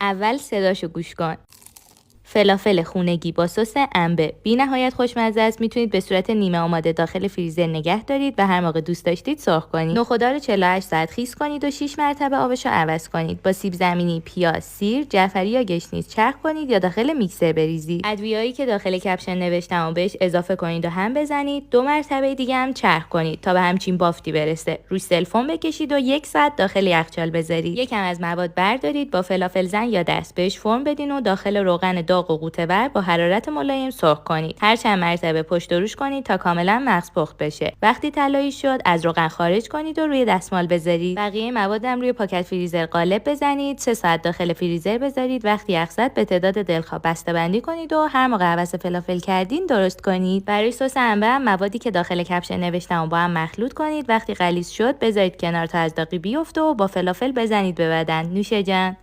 اول صداشو گوش کن. فلافل خونگی با سس انبه بی نهایت خوشمزه است. میتونید به صورت نیمه آماده داخل فریزر نگه دارید و هر موقع دوست داشتید سرخ کنید. نخودار رو 48 ساعت خیس کنید و 6 مرتبه آبش رو عوض کنید. با سیب زمینی، پیاز، سیر، جعفری یا گشنیز چرخ کنید یا داخل میکسر بریزید. ادویه‌ای که داخل کپشن نوشتم و بهش اضافه کنید و هم بزنید. 2 مرتبه دیگه هم چرخ کنید تا به همچین بافتی برسه. روش سلفون بکشید و 1 ساعت داخل یخچال بذارید. یکم از مواد بردارید، با فلافل زن یا دست بهش فرم بدین و داخل روغن داغ و قوطه‌ور با حرارت ملایم سرخ کنید. هر چند مرتبه پشت و روش کنید تا کاملا مغز پخت بشه. وقتی طلایی شد از روغن خارج کنید و روی دستمال بذارید. بقیه موادم روی پاکت فریزر قالب بزنید. 3 ساعت داخل فریزر بذارید. وقتی یخ زد به تعداد دلخواه بسته‌بندی کنید و هر موقع عوض فلافل کردین درست کنید. برای سس انبه هم موادی که داخل کپشن نوشتم با هم مخلوط کنید. وقتی غلیظ شد بذارید کنار تا از داغی بیفته و با فلافل بزنید به بدن. نوش جان.